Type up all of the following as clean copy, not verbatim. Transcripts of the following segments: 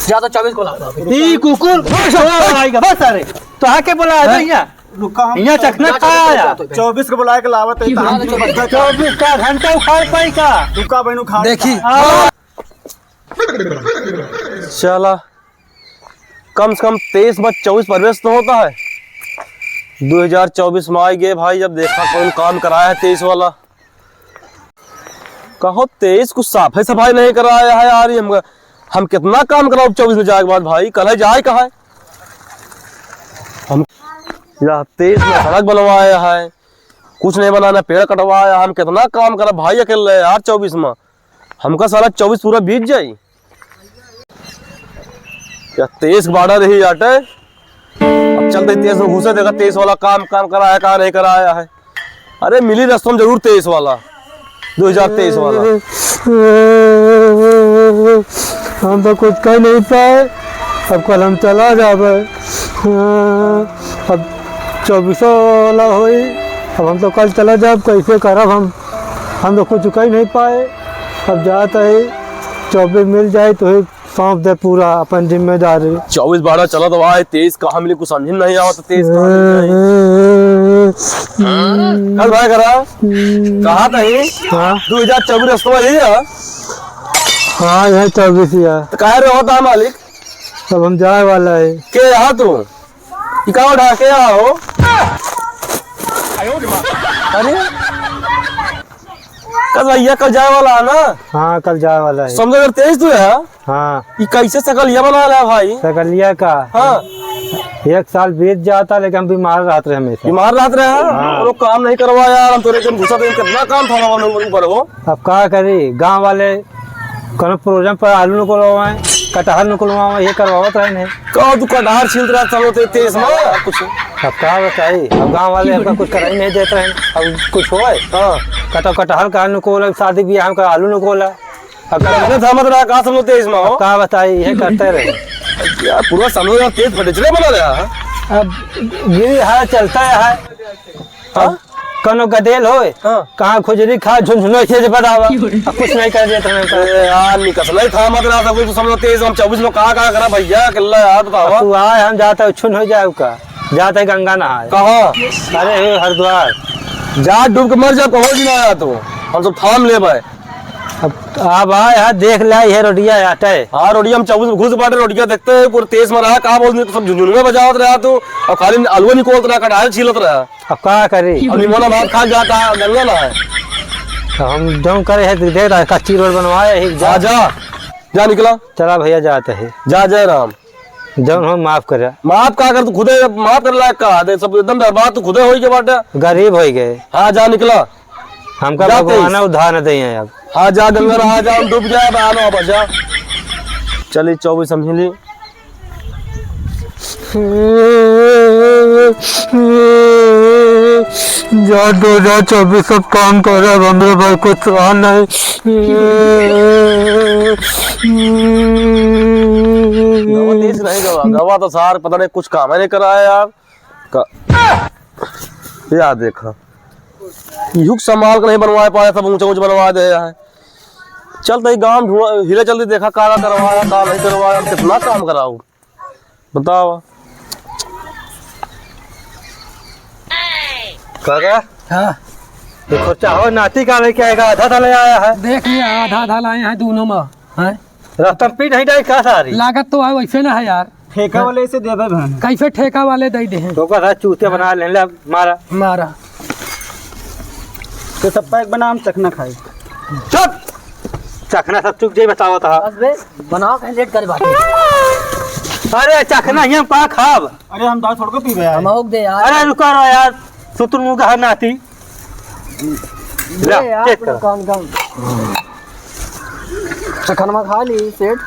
ज्यादा 24 को लाओ। ई कुकुर आएगा बस सारे तो आके बोला है भैया रुका हम यहाँ चखना खाया 24 को बुलाए के लावत है 24 का घंटा उखाड़ पाई का रुका बहनू खा देखी चला कम से कम 23 में 24 प्रवेश तो होता है। 2024 में आ गए भाई, जब देखा कौन काम कराया है 23 वाला। कहो 23 कुछ साफ है सफाई नहीं कराया है यार। हम कितना काम कराओ 24 में जाए के बाद भाई, कल है जाए कहा है हम। 23 में सड़क बनवाया है, कुछ नहीं बनाना, पेड़ कटवाया। हम कितना काम करा भाई अकेले यार 24 में। हमका सारा 24 पूरा बीत जाये या 23 बाड़ा रही आटे। अब चलते 23 में घुसे, देखा 23 वाला काम कराया कहा नहीं कराया है। अरे मिली रस्तों में जरूर 23 वाला 2023 वाला। हम तो कुछ कह नहीं पाए, अब कल हम चला जावे। अब 24 वाला होई, अब हम तो कल चला जाब। कैसे करब हम तो कुछ कह नहीं पाए। अब जाता है 24 मिल जाए तो सौंप दे पूरा अपन जिम्मेदारी। 24 बाड़ा चला तो आए, 23 कहा मिली कुछ समझ नहीं आवा तो 23 कल भाई करा कहा था 2024 रस्तों में यही है। हाँ यहाँ 24 या तो कह रहे होता मालिक अब हम जाए वाला है के यहाँ तू इकाव ढाके आओ। अरे कल भैया कल जाए वाला है ना। हाँ कल जाए वाला है। समझो अगर 23 तू है। हाँ ये कैसे सकलिया बना रहा है भाई। सकलिया का हाँ 1 साल बीत जाता, लेकिन हम बीमार रहते रहे हमेशा। बीमार रहते रहे और वो काम नहीं करवाया यार। हम तो घुसा तो कितना काम था ऊपर वो। अब क्या करी, गांव वाले कोनो प्रोग्राम पर आलू निकलवाए, कटहल निकलवाए, ये करवावत रहे नहीं। कहो तू कटहल छील रहा था 23 में कुछ। अब क्या बताई, अब गांव वाले हमका कुछ कराई नहीं देते हैं। अब कुछ हो कटहल का निकोला, शादी ब्याह का आलू निकोला। अब समझ रहा कहा समझो 23 में हो। क्या बताई, ये करते रहे यार पूरा समझ रहा 23 फटेचले बना रहा है। अब गिरी है चलता है। कनो गदेल हो कहाँ खुजरी खा झुंझुनो से बतावा, कुछ नहीं कर देते यार निकसला था मत रहा था कुछ। समझो 23 हम 24 में कहा करा भैया अकेला यार बतावा। तू आए हम जाता छुन हो जाए का, जाता है गंगा नहाए। कहा अरे हरिद्वार जा डूब के मर जा, पहुंच ना आया तो हम सब थाम ले भाई। अब आए यहाँ देख लिया ये रोटिया आटे। हाँ रोटिया हम 24 घुस बाटे रोटिया देखते हैं पूरे 23 में रहा। कहा बोलते सब झुंझुन में बजावत रहा तो और खाली आलू निकोलत रहा, कटहल छीलत रहा। अब क्या करी, अब निमोना भात खा जाता गंगा ना है। हम जो करे है देख रहा है, कच्ची रोड बनवाए। जा जा जा निकला चला भैया जाते है। जा जय राम। जब हम माफ करे, माफ का कर तू खुदे माफ कर लायक कहा दे सब एकदम बर्बाद तू खुदे हो के बाटे गरीब हो गए। हाँ जा निकला, हमका भगवान उधार न दे अब। हाँ जा गंगा रहा जा डूब जाए आना वापस जा। चलिए 24 समझ ली। जा 2024 सब काम कर रहा है भाई, कुछ नहीं। गवा तो सार पता नहीं कुछ काम नहीं कराया यार। यार देखा युग संभाल कर नहीं बनवा पाया, सब ऊंचा ऊंचा बनवा दे है। चलते गांव ढूंढ हिले जल्दी देखा काला करवाया का नहीं करवाया, कितना काम कराऊ बताओ। काका हाँ देखो चाहो नाती का लेके आएगा, आधा था ले आया है। देख लिया आधा लाए हैं दोनों में। हैं रास्ता में पीट नहीं डाली का सारी लागत तो है वैसे ना है यार। ठेका वाले से देवे बहन कैसे ठेका वाले दे दे हैं। तो का चूते बना ले मारा मारा तो सब पैक बना हम चखना खाए। चुप चखना सब चुप जे बतावा था। बस बे बनाओ कहीं लेट कर बाकी। अरे चखना यहाँ पा खाब। अरे हम दाल छोड़ को पी गए। हम दे यार। अरे रुका रहो यार, सुतुर मुंह का नाती ले यार कौन कौन चखनमा खा ली सेठ।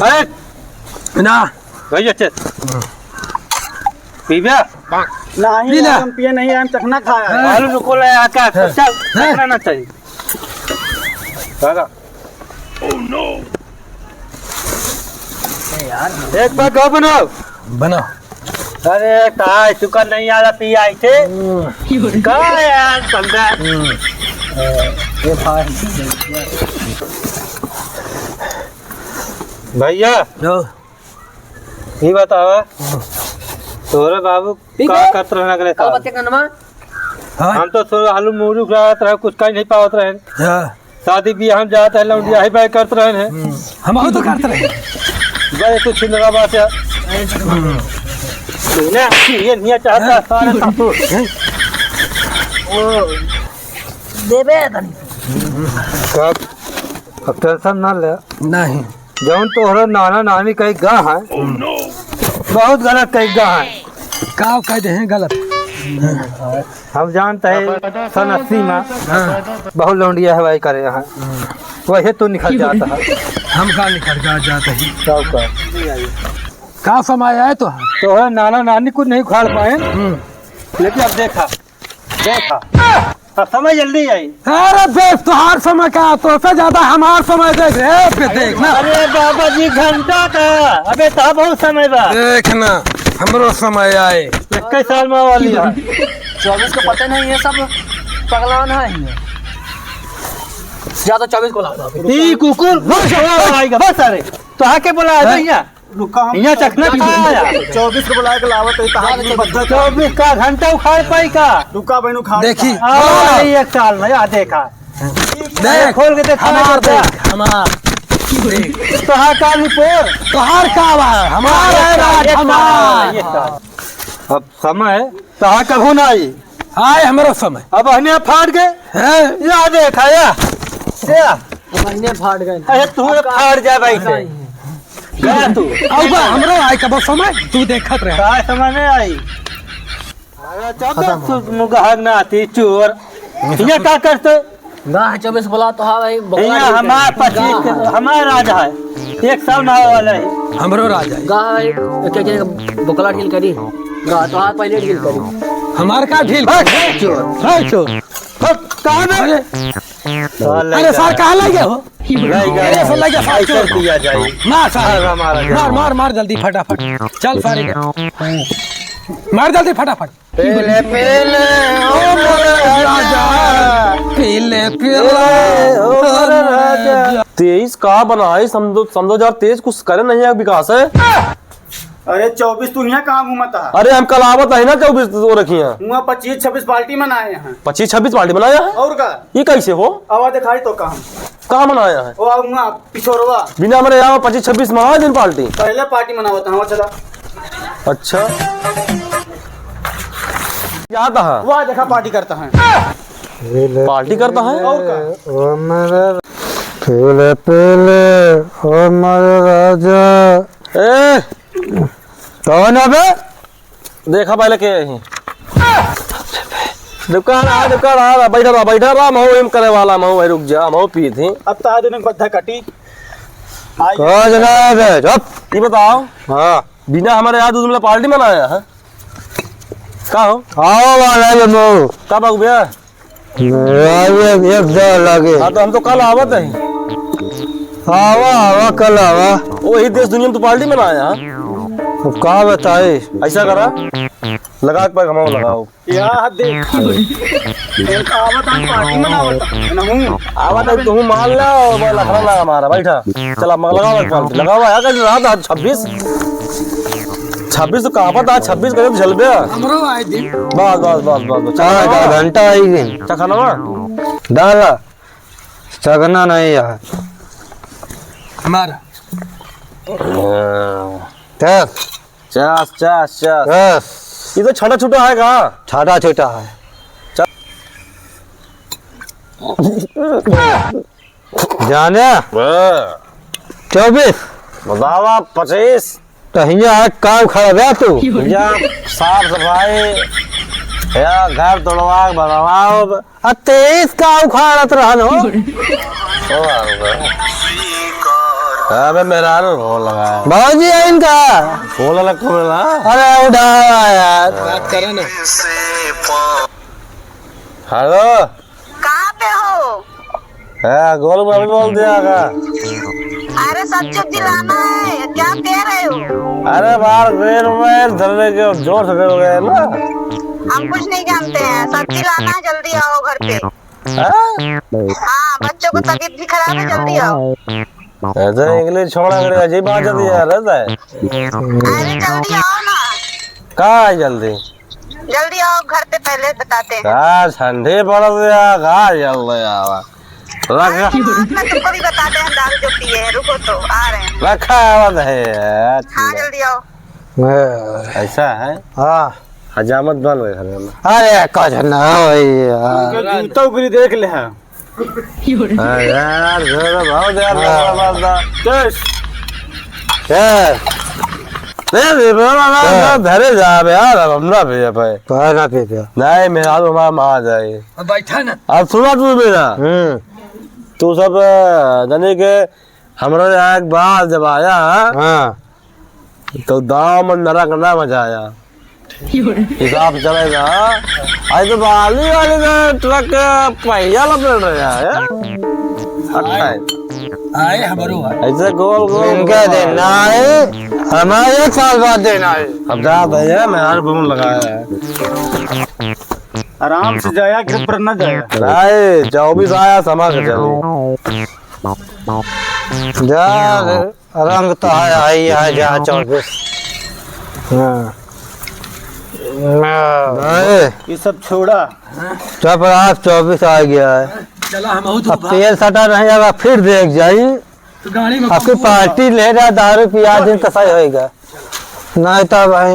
अरे ना भैया चल पीबे नहीं हम पिए नहीं, हम चखना खाया। आलू रुको ले आका चल चखना ना चाहिए काका। यार एक बार कहो बनाओ बना अरे कहा चुका नहीं आ रहा पी आई थे कहा यार समझा ये भाई भैया लो ये बतावा तोरे बाबू ठीक का है। करत रहना करे कल बच्चे का नाम हम तो थोड़ा आलू मूरू खिलावत रहे कुछ कहीं नहीं पावत रहे शादी भी हम जाते हैं लौंडिया ही बाई करते रहे हैं हम तो करते रहे गए तो छिंदरा बात है ना ये नहीं चाहता सारे सासू देबे तनी कब अब टेंशन ना ले नहीं जौन तोहरा नाना नानी कहीं गा है बहुत गलत कहीं गा है का कह दे हैं गलत हम जानते हैं सन 80 में बहुत लौंडिया हवाई करे यहाँ वही तो निकल जाता है हम का निकल जाते हैं सब का का समय आए तो तोहरा नाना नानी कुछ नहीं खाल पाए लेकिन अब देखा अब समय जल्दी आई अरे देख तुहार समय का तो से ज्यादा हमार समय देख रहे पे देखना अरे बाबा जी घंटा का अबे तो बहुत समय बा देखना हमरो समय आए 21 साल में वाली है 24 को पता नहीं ये सब पगलान है ज्यादा 24 को लाता ई कुकुर बस आएगा बस अरे तो आके बुला भैया रुका हम यहाँ चखना खाया 24 को बुलाए के लावत है कहा नहीं बद्धा 24 का घंटा उखाड़ पाई का रुका बहनू खा देखी अरे 1 साल में आ देखा देख खोल के देखा हमार देख हमार तो हाँ का रिपोर्ट तुहार का बा हमार है राज हमार अब समय तो हाँ कभू ना आई आए हमरो समय अब हने फाड़ गए है या देखा या महीने फाट गए अरे तू फाड़ जा भाई से गया तू अब हमरो आए कब समय तू देखत रहे का समय में आई अरे चौबीस तू मुगाह ना आती चोर ये क्या करते गाह 24 बोला तो हाँ भाई यहाँ हमार 25 हमार राजा है 1 साल ना वाला है हमरो राजा गाह एक एक बोकला ढील करी गाह तो हाँ पहले ढील करी हमार का ढील चोर है चोर कहाँ में अरे सर कहाँ लग गया हो अरे सर लग गया ऐसा किया जाए मार सारे मार मार मार जल्दी फटाफट चल सारे मार जल्दी फटाफट पहले पहले ओ मोरे राजा पीले पीले ओ मोरे राजा 23 का बनाए समझो यार 23 कुछ करे नहीं है विकास है अरे 24 तू यहाँ कहाँ घूमता है अरे हम कल आवत है ना 24 तो रखी है वहाँ 25-26 पार्टी मनाए हैं 25-26 पार्टी बनाया है और का ये कैसे हो आवाज दिखाई तो कहाँ कहाँ बनाया है वो वहाँ पिछोरवा बिना मेरे यहाँ 25-26 मना दिन पार्टी पहले पार्टी मनावत है वहाँ चला अच्छा याद है वहाँ देखा पार्टी करता है पार्टी करता है और का ओ मेरे पहले पहले ओ मेरे राजा ए कौन है बे देखा पहले के दुकान आ बैठा रहा मऊ एम करे वाला मऊ भाई रुक जा मऊ पी थी अब तो आज उन्हें बद्धा कटी कौन जनाब है चुप ये बताओ हाँ बिना हमारे यहाँ दूध में पार्टी मनाया है का हो आओ वाला है मऊ कब आऊ भैया एक दो लगे हाँ तो हम तो कल आवत है आवा आवा कल आवा वही देश दुनिया में तो पार्टी मनाया है अब कहाँ बताए ऐसा करा लगा के पर घमाओ लगाओ यार देख एक आवत हम पार्टी मनावत है ना हूँ आवत है तुम मान ला और मैं लखना लगा हमारा बैठा चला लगाओ पार्टी लगाओ यार कैसे रहा 26 तो कहाँ पर 26 करे तो चल गया हमरो आए दिन बस आधा घंटा आई दिन चखा ना डाला चगना नहीं है हमारा दस चास चास चास दस ये तो छोटा छोटा है कहाँ छोटा छोटा है जाने 24 बतावा 25 तो यहाँ काम खड़ा है तू या साफ सफाई या घर तोड़वा बनवाओ 23 का उखाड़त रहन हो अबे मेरा हो लगा बाबूजी है इनका फोन लगा को मिला अरे उठा यार बात करे ना हेलो कहाँ पे हो? है गोल बाबू बोल दिया का अरे सब्जी उब्जी लाना है, क्या कह रहे हो? अरे बाहर पेड़ में धरने के जोर से हो गए ना। हम कुछ नहीं जानते हैं, सब्जी लाना है, जल्दी आओ घर पे। हाँ? हाँ, बच्चों को तबीयत भी खराब है, जल्दी आओ। ऐसे इंग्लिश छोड़ा करे अजीब बात है यार। रहता है अरे जल्दी आओ ना, कहाँ है जल्दी? जल्दी आओ घर पे, पहले बताते हैं। कहाँ ठंडी पड़ गया, कहाँ जल्दी आवा रखा मैं तुमको भी बताते हैं, दारू जो पिए हैं, रुको तो आ रहे हैं। रखा आवत है। हाँ जल्दी आओ। ऐसा है? हाँ हजामत बन गए घर में। अरे कुछ ना भैया, जूता ऊपरी देख ले है। हाँ यार बहुत यार धरे जा यार हमरा पे भाई कहना पे क्या नहीं मेरा तो हमारा माँ जाए। बैठा ना। अब सुना तू मेरा तू सब जाने के हमारे यहाँ एक बार जब आया हाँ तो दाम में नरक ना मचाया हिसाब चलेगा। आज तो बाली वाले का ट्रक पहिया लपेट रहा है। आए हमारो ऐसे गोल गोल इनका देना है, हमारे 1 साल बाद देना है। अब जा भैया मैं यार फोन लगाया है। आराम से जाया, घर पर न जाया। नहीं 24 आया समा के चले जा रंग तो है जा 24। हाँ ये सब छोड़ा। जब आप 24 आ गया है, चला हम अब तेल सटा नहीं जाएगा, फिर देख जाइए तो गाड़ी में आपकी पार्टी ले रहा दारू पिया दिन तो सही होएगा, नहीं तो भाई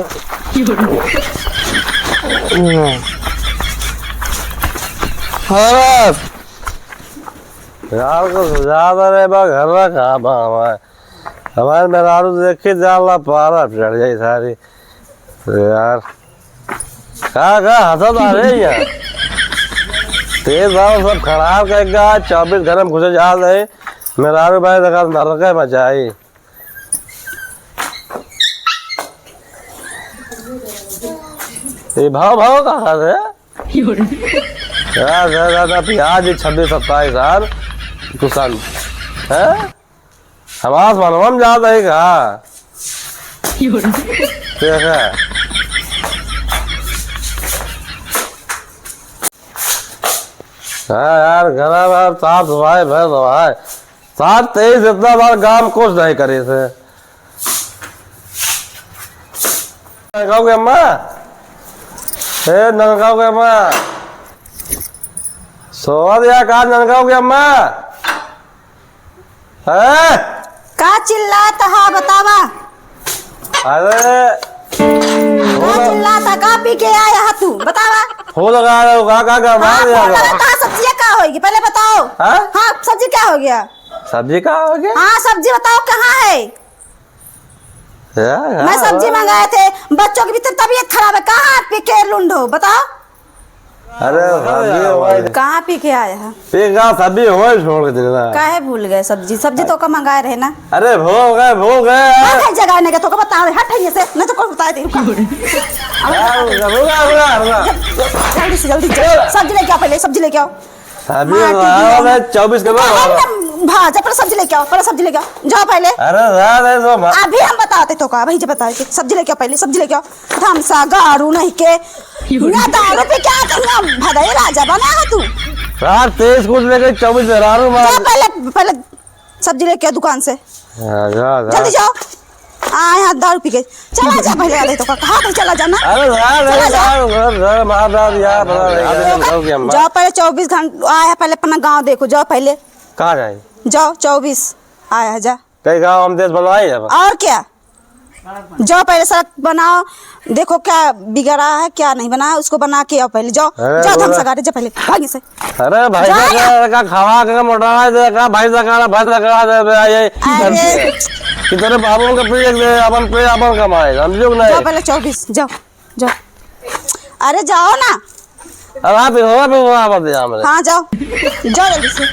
यार को ज्यादा रे बा घर का काम है हमारे मेहरारू देखे जाला पारा चढ़ जाए सारी यार। कहा हंसत आ रही यार तेज भाव सब खराब करेगा। 24 घर में घुसे जा रहे मेहरारू भाई देखा नरक मचाई। ये भाव भाव कहा है यार प्याज 26-27 साल कुशन है हमारा मनोरम जाता है कहा देखा हाँ यार घर बार साफ सफाई भर सफाई 7-23 इतना बार काम कुछ नहीं करे थे। ननकाओगे अम्मा ननकाओगे अम्मा सोवा दिया कहा ननकाओगे अम्मा है का चिल्लाता है बतावा? अरे का चिल्लाता, का पी के आया है तू बतावा? हो लगा रहे हो का मार दिया सब्जी क्या होगी पहले बताओ। हाँ? हाँ सब्जी क्या हो गया? सब्जी कहाँ हो गया? हाँ सब्जी बताओ कहाँ है? मैं सब्जी मंगाए थे, बच्चों की भी तबीयत खराब है, कहाँ पी के लुंडो बताओ? अरे सब्जी कहाँ पी के आया है? सब्जी हो छोड़ के देना काहे भूल गए? सब्जी सब्जी तो का मंगाए रहे ना। अरे भूल गए हट जगह ने तो बताओ, हट है से नहीं तो को बता दे। जल्दी से जल्दी सब्जी लेके आओ, पहले सब्जी लेके आओ। सब्जी 24 के भाजा पर सब्जी लेके आओ, पहले सब्जी लेके आओ, जाओ पहले। अरे अभी हम बताते तो का भाई जी बताते सब्जी लेके आओ, पहले सब्जी लेके आओ। धमसा गारू नहीं के ना दारू पे क्या करना भदाई राजा बना है तू। यार 23 कुछ लेके 24 मेहरारू मार। पहले सब्जी लेके आओ दुकान से, जल्दी जाओ। यहाँ दारू पी के चला जा पहले वाले तो कहा था चला जाना। अरे जाओ पहले 24 घंटे आया, पहले अपना गांव देखो, जाओ पहले। कहाँ जाए? जाओ 24 आया है, जा कई गाँव हम देश बनवाए और क्या। जाओ पहले सड़क बनाओ, देखो क्या बिगड़ा है क्या नहीं बना है, उसको बना के आओ पहले। जाओ जाओ धमसा गाड़ी जा पहले भागी से। अरे भाई का खावा का मोटा का भाई का भाई का कितने बाबू का पेट दे अपन पे अपन कमाए समझो नहीं। जाओ पहले 24 जाओ जाओ। अरे जाओ ना। अब आप हो आप दे। हाँ जाओ जाओ जल्दी से।